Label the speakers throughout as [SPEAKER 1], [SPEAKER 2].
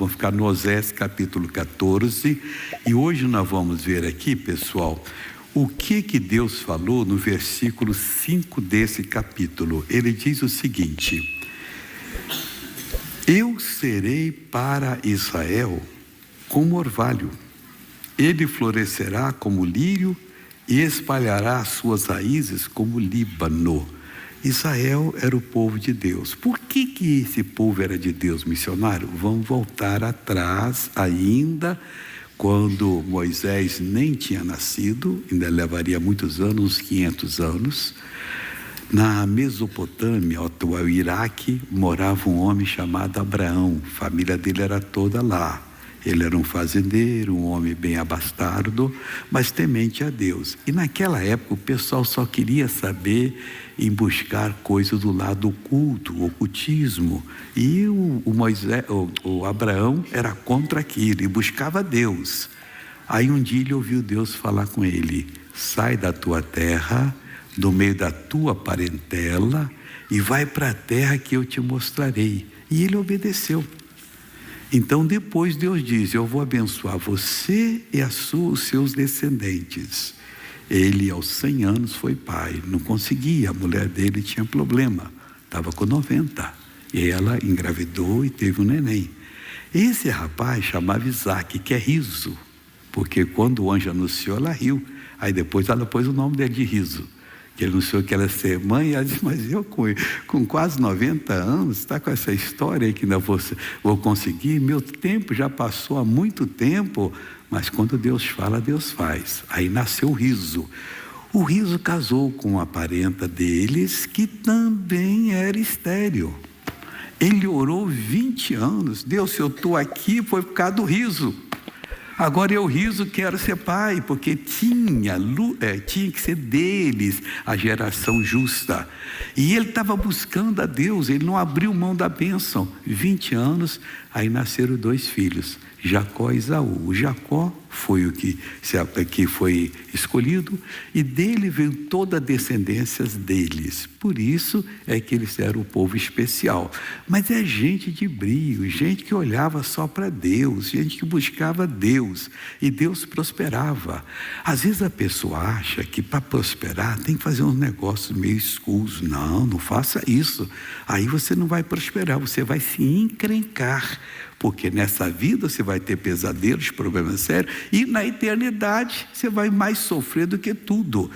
[SPEAKER 1] vamos ficar no Osés capítulo 14, e hoje nós vamos ver aqui, pessoal, o que Deus falou no versículo 5 desse capítulo. Ele diz o seguinte: eu serei para Israel como orvalho, ele florescerá como lírio e espalhará as suas raízes como Líbano. Israel era o povo de Deus. Por que esse povo era de Deus, missionário? Vamos voltar atrás ainda, quando Moisés nem tinha nascido, ainda levaria muitos anos, uns 500 anos. Na Mesopotâmia, atual Iraque, morava um homem chamado Abraão. A família dele era toda lá. Ele era um fazendeiro, um homem bem abastado, mas temente a Deus. E naquela época o pessoal só queria saber em buscar coisas do lado oculto, o ocultismo. E o Abraão era contra aquilo e buscava Deus. Aí um dia ele ouviu Deus falar com ele: sai da tua terra, do meio da tua parentela, e vai para a terra que eu te mostrarei. E ele obedeceu. Então depois Deus diz: eu vou abençoar você e os seus descendentes. Ele aos 100 anos foi pai, não conseguia, a mulher dele tinha problema, estava com 90, e ela engravidou e teve um neném. Esse rapaz chamava Isaac, que é riso, porque quando o anjo anunciou, ela riu. Aí depois ela pôs o nome dele de Riso, que ele anunciou que ela ia ser mãe. E ela disse: mas eu com quase 90 anos, está com essa história aí que não vou conseguir? Meu tempo já passou há muito tempo. Mas quando Deus fala, Deus faz. Aí nasceu o Riso. O Riso casou com a parenta deles, que também era estéril. Ele orou 20 anos. Deus, se eu estou aqui, foi por causa do Riso. Agora eu, Riso, quero ser pai, porque tinha que ser deles a geração justa. E ele estava buscando a Deus, ele não abriu mão da bênção. 20 anos, aí nasceram 2 filhos, Jacó e Esaú. O Jacó foi o que foi escolhido, e dele veio toda a descendência deles. Por isso é que eles eram o povo especial. Mas é gente de brio, gente que olhava só para Deus, gente que buscava Deus, e Deus prosperava. Às vezes a pessoa acha que para prosperar tem que fazer uns negócios meio escusos. Não faça isso. Aí você não vai prosperar, você vai se encrencar. Porque nessa vida você vai ter pesadelos, problemas sérios, e na eternidade você vai mais sofrer do que tudo.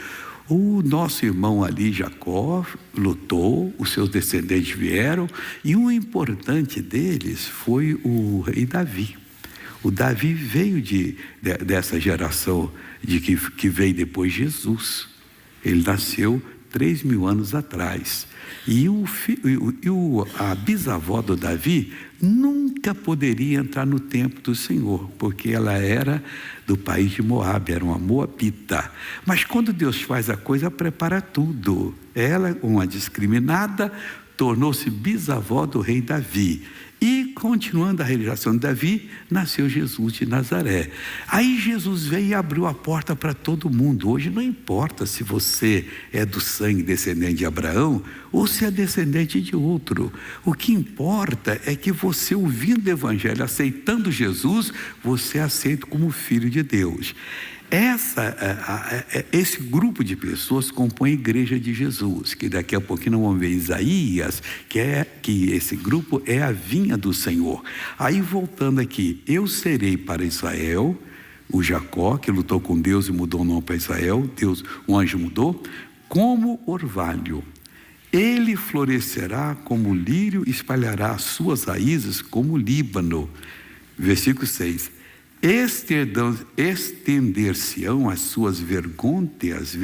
[SPEAKER 1] O nosso irmão ali, Jacó, lutou, os seus descendentes vieram, e um importante deles foi o rei Davi. O Davi veio dessa geração que veio depois de Jesus. Ele nasceu 3.000 anos atrás. E a bisavó do Davi nunca poderia entrar no templo do Senhor, porque ela era do país de Moabe, era uma moabita. Mas quando Deus faz a coisa, prepara tudo. Ela, uma discriminada, tornou-se bisavó do rei Davi. E continuando a geração de Davi, nasceu Jesus de Nazaré. Aí Jesus veio e abriu a porta para todo mundo. Hoje não importa se você é do sangue descendente de Abraão ou se é descendente de outro. O que importa é que você, ouvindo o evangelho, aceitando Jesus, você é aceito como filho de Deus. Esse grupo de pessoas compõe a igreja de Jesus, que daqui a pouquinho nós vamos ver Isaías, que esse grupo é a vinha do Senhor. Aí voltando aqui: eu serei para Israel, o Jacó, que lutou com Deus e mudou o nome para Israel, o anjo mudou, como orvalho. Ele florescerá como lírio, espalhará as suas raízes como Líbano. Versículo 6. Estender-se-ão as suas vergônteas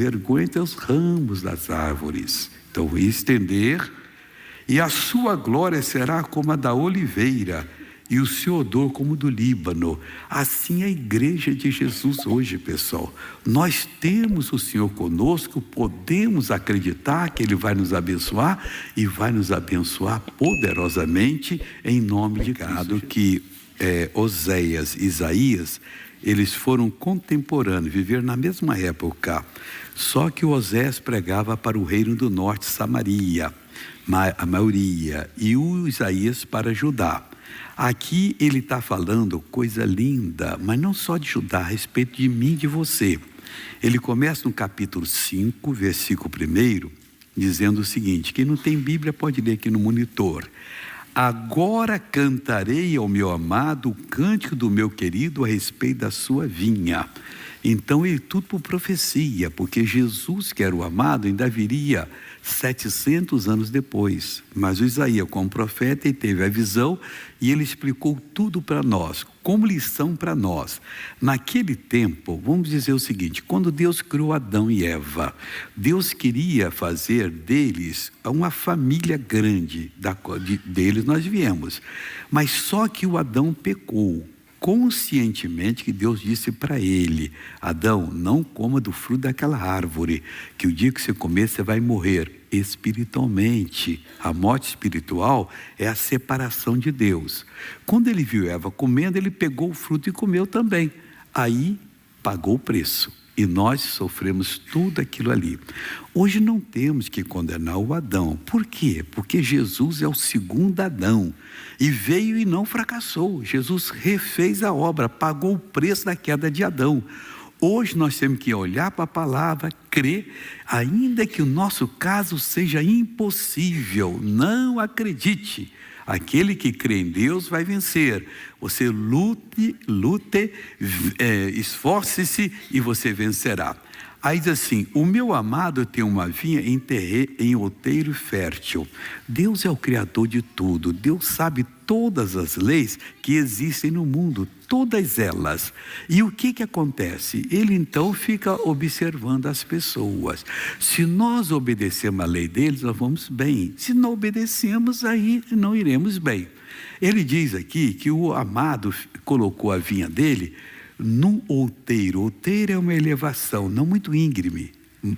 [SPEAKER 1] os ramos das árvores. Então, estender, e a sua glória será como a da oliveira, e o seu odor como do Líbano. Assim é a igreja de Jesus hoje, pessoal. Nós temos o Senhor conosco, podemos acreditar que Ele vai nos abençoar, e vai nos abençoar poderosamente em nome de Cristo. Que Oséias e Isaías, eles foram contemporâneos, viveram na mesma época. Só que Oséias pregava para o reino do norte, Samaria, a maioria, e o Isaías para Judá. Aqui ele está falando coisa linda, mas não só de Judá, a respeito de mim e de você. Ele começa no capítulo 5, versículo 1, dizendo o seguinte: quem não tem Bíblia pode ler aqui no monitor. Agora cantarei ao meu amado o cântico do meu querido a respeito da sua vinha. Então ele tudo por profecia, porque Jesus, que era o amado, ainda viria 700 anos depois. Mas o Isaías, como profeta, ele teve a visão e ele explicou tudo para nós, como lição para nós. Naquele tempo, vamos dizer o seguinte: quando Deus criou Adão e Eva, Deus queria fazer deles uma família grande, deles nós viemos. Mas só que o Adão pecou. Conscientemente que Deus disse para ele: Adão, não coma do fruto daquela árvore, que o dia que você comer você vai morrer espiritualmente. A morte espiritual é a separação de Deus. Quando ele viu Eva comendo, ele pegou o fruto e comeu também. Aí pagou o preço. E nós sofremos tudo aquilo ali. Hoje não temos que condenar o Adão. Por quê? Porque Jesus é o segundo Adão. E veio e não fracassou. Jesus refez a obra, pagou o preço da queda de Adão. Hoje nós temos que olhar para a palavra, crer, ainda que o nosso caso seja impossível. Não acredite. Aquele que crê em Deus vai vencer. Você lute, esforce-se e você vencerá. Aí diz assim: o meu amado tem uma vinha em outeiro fértil. Deus é o Criador de tudo. Deus sabe todas as leis que existem no mundo, todas elas. E o que acontece? Ele então fica observando as pessoas. Se nós obedecemos a lei deles, nós vamos bem. Se não obedecemos, aí não iremos bem. Ele diz aqui que o amado colocou a vinha dele num outeiro. Outeiro é uma elevação, não muito íngreme,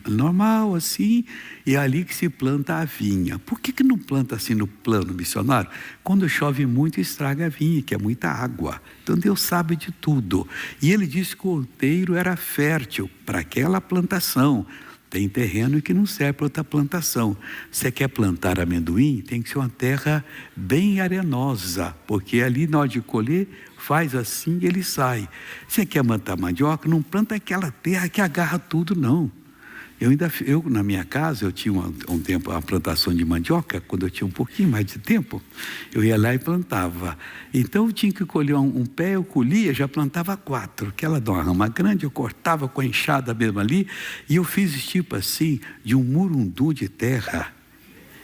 [SPEAKER 1] normal assim, e é ali que se planta a vinha. Por que não planta assim no plano missionário? Quando chove muito, estraga a vinha, que é muita água. Então Deus sabe de tudo. E ele disse que o outeiro era fértil para aquela plantação. Tem terreno que não serve para outra plantação. Você quer plantar amendoim? Tem que ser uma terra bem arenosa, porque ali na hora de colher, faz assim e ele sai. Você quer plantar mandioca? Não planta aquela terra que agarra tudo, não. Eu na minha casa, eu tinha um tempo uma plantação de mandioca. Quando eu tinha um pouquinho mais de tempo, eu ia lá e plantava. Então eu tinha que colher um pé, eu colhia, já plantava 4, que ela dá uma rama grande, eu cortava com a enxada mesmo ali, e eu fiz tipo assim, de um murundu de terra.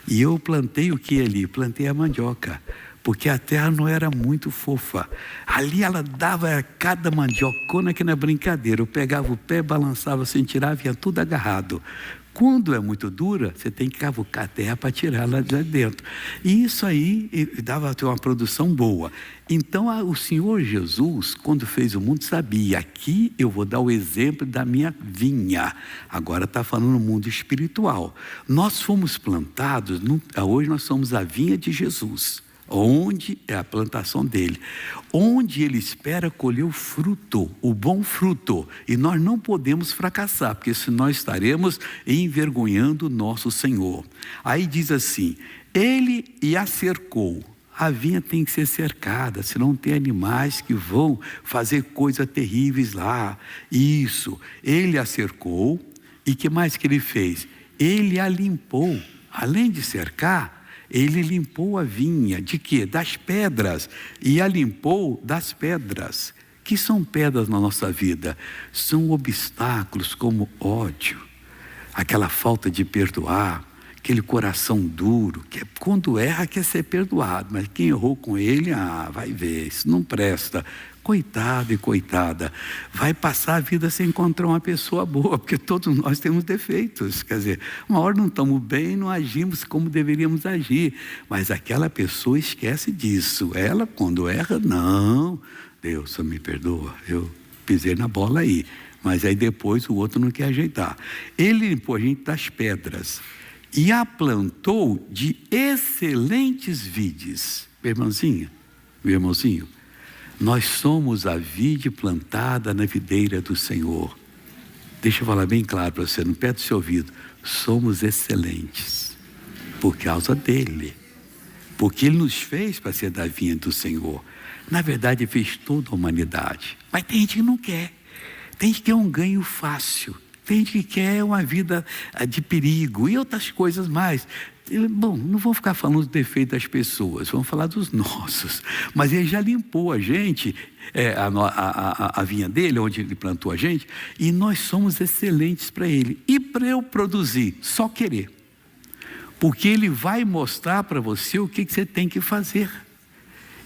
[SPEAKER 1] E eu plantei o que ali? Plantei a mandioca, porque a terra não era muito fofa. Ali ela dava cada mandiocona que não é brincadeira. Eu pegava o pé, balançava sem tirar, vinha tudo agarrado. Quando é muito dura, você tem que cavucar a terra para tirar ela de dentro. E isso aí dava uma produção boa. Então o Senhor Jesus, quando fez o mundo, sabia: aqui eu vou dar o exemplo da minha vinha. Agora está falando no mundo espiritual. Nós fomos plantados, hoje nós somos a vinha de Jesus. Onde é a plantação dele, onde ele espera colher o fruto, o bom fruto, e nós não podemos fracassar, porque senão estaremos envergonhando o nosso Senhor. Aí diz assim: ele a cercou. A vinha tem que ser cercada, senão tem animais que vão fazer coisas terríveis lá. Isso, ele a cercou. E que mais que ele fez? Ele a limpou. Além de cercar, ele limpou a vinha. De quê? Das pedras. E a limpou das pedras. Que são pedras na nossa vida? São obstáculos como ódio, aquela falta de perdoar, aquele coração duro, que quando erra quer ser perdoado, mas quem errou com ele, vai ver, isso não presta. Coitado e coitada, vai passar a vida sem encontrar uma pessoa boa, porque todos nós temos defeitos. Quer dizer, uma hora não estamos bem, não agimos como deveríamos agir, mas aquela pessoa esquece disso. Ela, quando erra, não, Deus só me perdoa, eu pisei na bola aí, mas aí depois o outro não quer ajeitar. Ele limpou a gente das pedras e a plantou de excelentes vides. Meu irmãozinho, nós somos a vide plantada na videira do Senhor. Deixa eu falar bem claro para você, no pé do seu ouvido. Somos excelentes por causa dele. Porque Ele nos fez para ser da vinha do Senhor. Na verdade, Ele fez toda a humanidade. Mas tem gente que não quer. Tem gente que quer um ganho fácil. Tem gente que quer uma vida de perigo e outras coisas mais. Bom, não vou ficar falando dos defeitos das pessoas, vamos falar dos nossos. Mas Ele já limpou a gente, a vinha dele, onde Ele plantou a gente, e nós somos excelentes para Ele. E para eu produzir, só querer. Porque Ele vai mostrar para você o que você tem que fazer.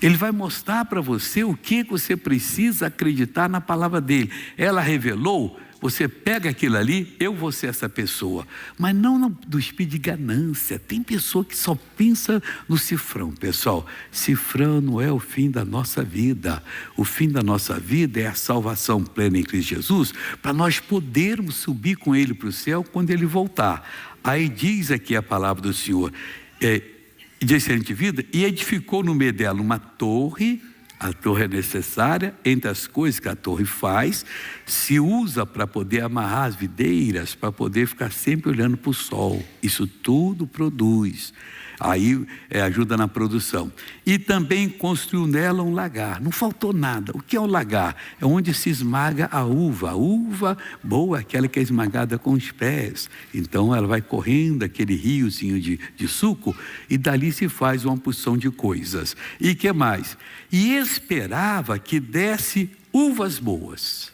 [SPEAKER 1] Ele vai mostrar para você o que você precisa acreditar na palavra dele. Ela revelou, você pega aquilo ali, eu vou ser essa pessoa. Mas não do espírito de ganância. Tem pessoa que só pensa no cifrão, pessoal. Cifrão não é o fim da nossa vida. O fim da nossa vida é a salvação plena em Cristo Jesus, para nós podermos subir com Ele para o céu quando Ele voltar. Aí diz aqui a palavra do Senhor, de excelente vida, e edificou no meio dela uma torre. A torre é necessária, entre as coisas que a torre faz, se usa para poder amarrar as videiras, para poder ficar sempre olhando para o sol. Isso tudo produz. Aí ajuda na produção. E também construiu nela um lagar. Não faltou nada. O que é o lagar? É onde se esmaga a uva. A uva boa é aquela que é esmagada com os pés. Então ela vai correndo aquele riozinho de suco e dali se faz uma porção de coisas. E que mais? E esperava que desse uvas boas.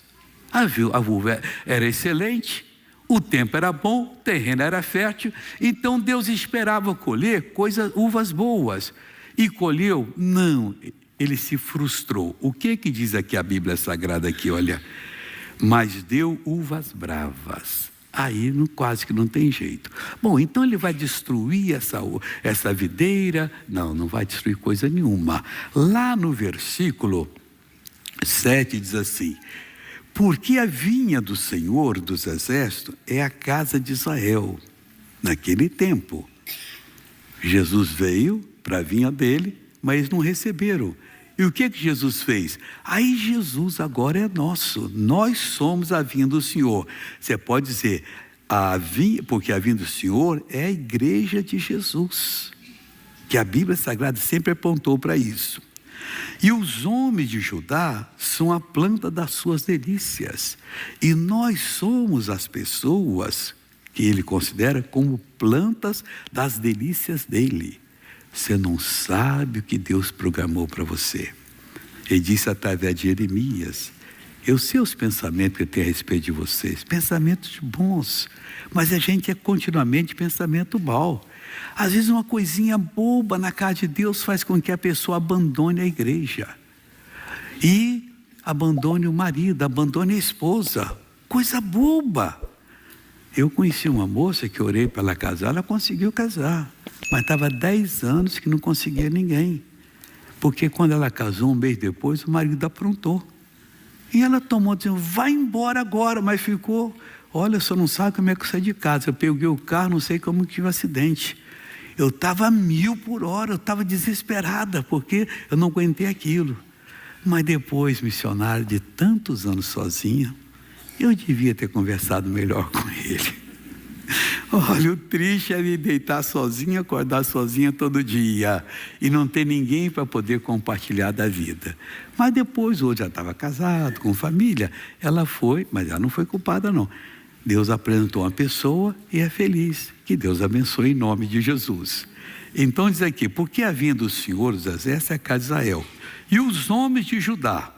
[SPEAKER 1] A uva era excelente. O tempo era bom, o terreno era fértil, então Deus esperava colher uvas boas. E colheu? Não, ele se frustrou. O que diz aqui a Bíblia Sagrada aqui, olha? Mas deu uvas bravas. Aí quase que não tem jeito. Bom, então ele vai destruir essa videira? Não vai destruir coisa nenhuma. Lá no versículo 7 diz assim: porque a vinha do Senhor dos Exércitos é a casa de Israel. Naquele tempo, Jesus veio para a vinha dele, mas eles não receberam. E o que Jesus fez? Aí Jesus agora é nosso. Nós somos a vinha do Senhor. Você pode dizer, porque a vinha do Senhor é a igreja de Jesus. Que a Bíblia Sagrada sempre apontou para isso. E os homens de Judá são a planta das suas delícias. E nós somos as pessoas que ele considera como plantas das delícias dele. Você não sabe o que Deus programou para você. Ele disse através de Jeremias: eu sei os pensamentos que eu tenho a respeito de vocês, pensamentos bons, mas a gente é continuamente pensamento mau. Às vezes uma coisinha boba na casa de Deus faz com que a pessoa abandone a igreja. E abandone o marido, abandone a esposa. Coisa boba. Eu conheci uma moça que orei para ela casar, ela conseguiu casar. Mas estava 10 anos que não conseguia ninguém. Porque quando ela casou, um mês depois, o marido aprontou. E ela tomou, dizendo, vai embora agora, mas ficou... Olha, só não sabe como é que eu saí de casa. Eu peguei o carro, não sei como que tive um acidente. Eu estava a 1000 por hora, eu estava desesperada, porque eu não aguentei aquilo. Mas depois, missionário de tantos anos sozinha, eu devia ter conversado melhor com ele. Olha, o triste é me deitar sozinha, acordar sozinha todo dia e não ter ninguém para poder compartilhar da vida. Mas depois, hoje já estava casado, com família, ela foi, mas ela não foi culpada não. Deus apresentou uma pessoa e é feliz. Que Deus abençoe em nome de Jesus. Então diz aqui, porque a vinha do Senhor dos Exércitos é a casa de Israel. E os homens de Judá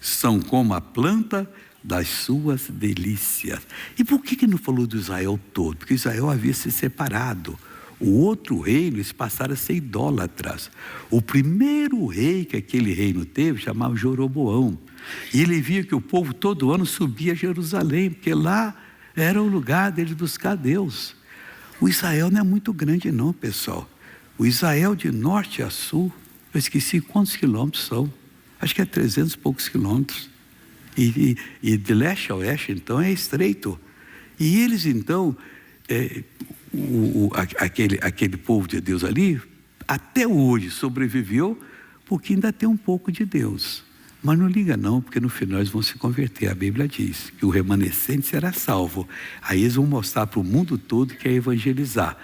[SPEAKER 1] são como a planta das suas delícias. E por que não falou do Israel todo? Porque Israel havia se separado. O outro reino, eles passaram a ser idólatras. O primeiro rei que aquele reino teve, chamava Jeroboão. E ele via que o povo todo ano subia a Jerusalém, porque lá era o lugar dele buscar Deus. O Israel não é muito grande não, pessoal. O Israel de norte a sul, eu esqueci quantos quilômetros são. Acho que é 300 e poucos quilômetros. E de leste a oeste, então, é estreito. E eles, então, aquele povo de Deus ali, até hoje sobreviveu, porque ainda tem um pouco de Deus. Mas não liga não, porque no final eles vão se converter. A Bíblia diz que o remanescente será salvo. Aí eles vão mostrar para o mundo todo que é evangelizar.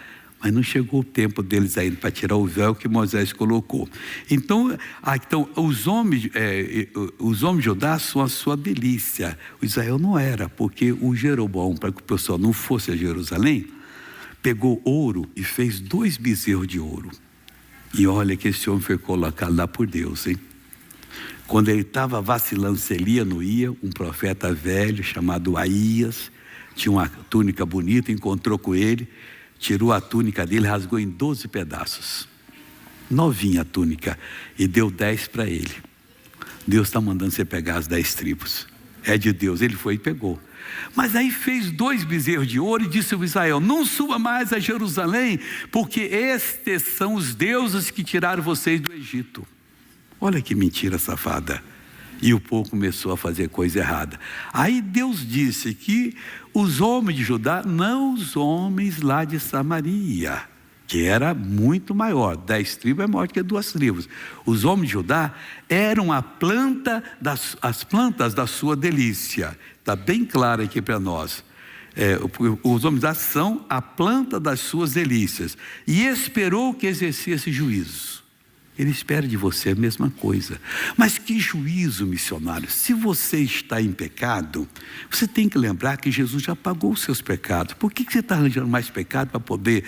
[SPEAKER 1] Mas não chegou o tempo deles ainda para tirar o véu que Moisés colocou. Então os homens de Judá são a sua delícia. O Israel não era, porque o Jeroboão, para que o pessoal não fosse a Jerusalém, pegou ouro e fez 2 bezerros de ouro. E olha que esse homem foi colocado lá por Deus, hein? Quando ele estava vacilando se ele ia ou não ia, um profeta velho chamado Aías, tinha uma túnica bonita, encontrou com ele, tirou a túnica dele, rasgou em 12 pedaços. Novinha a túnica, e deu 10 para ele. Deus está mandando você pegar as 10 tribos. É de Deus. Ele foi e pegou. Mas aí fez 2 bezerros de ouro e disse ao Israel: não suba mais a Jerusalém, porque estes são os deuses que tiraram vocês do Egito. Olha que mentira safada. E o povo começou a fazer coisa errada. Aí Deus disse que os homens de Judá, não os homens lá de Samaria, que era muito maior, 10 tribos é maior que 2 tribos. Os homens de Judá eram as plantas da sua delícia. Está bem claro aqui para nós. Os homens de Judá são a planta das suas delícias. E esperou que exercesse juízo. Ele espera de você a mesma coisa. Mas que juízo, missionário? Se você está em pecado, você tem que lembrar que Jesus já pagou os seus pecados. Por que você está arranjando mais pecado para poder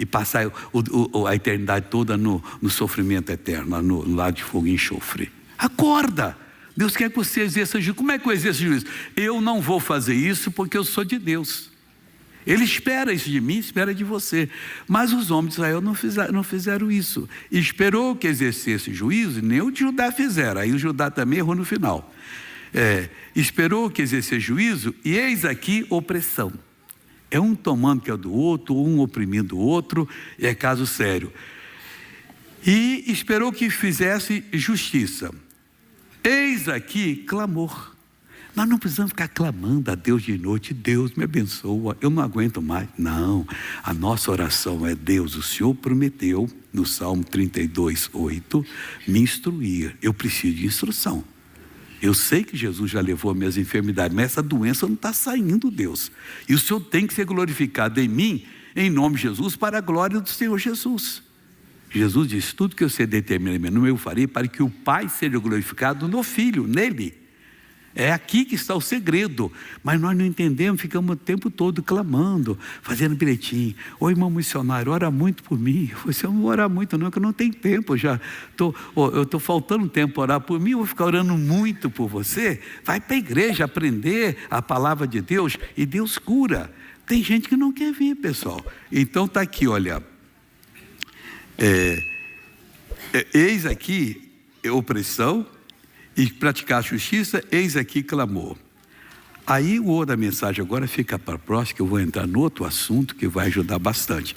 [SPEAKER 1] passar a eternidade toda no sofrimento eterno, no lago de fogo e enxofre? Acorda! Deus quer que você exerça juízo. Como é que eu exerço juízo? Eu não vou fazer isso porque eu sou de Deus. Ele espera isso de mim, espera de você. Mas os homens de Israel não fizeram isso. Esperou que exercesse juízo, nem o de Judá fizeram. Aí o Judá também errou no final. Esperou que exercesse juízo, e eis aqui opressão. É um tomando que é do outro, um oprimindo o outro, é caso sério. E esperou que fizesse justiça. Eis aqui clamor. Nós não precisamos ficar clamando a Deus de noite: Deus me abençoa, eu não aguento mais. Não, a nossa oração é: Deus, o Senhor prometeu no Salmo 32:8 me instruir. Eu preciso de instrução. Eu sei que Jesus já levou as minhas enfermidades, mas essa doença não está saindo, Deus. E o Senhor tem que ser glorificado em mim, em nome de Jesus, para a glória do Senhor Jesus. Jesus disse: tudo que você determina em meu eu farei, para que o Pai seja glorificado no Filho, nele. É aqui que está o segredo. Mas nós não entendemos, ficamos o tempo todo clamando, fazendo bilhetinho: ô irmão missionário, ora muito por mim. Você não ora muito não, que eu não tenho tempo. Eu estou faltando tempo para orar por mim, eu vou ficar orando muito por você. Vai para a igreja aprender a palavra de Deus, e Deus cura. Tem gente que não quer vir, pessoal. Então está aqui, olha. Eis aqui opressão, e praticar a justiça, eis aqui clamor. Aí o outro da mensagem agora fica para a próxima, que eu vou entrar no outro assunto que vai ajudar bastante.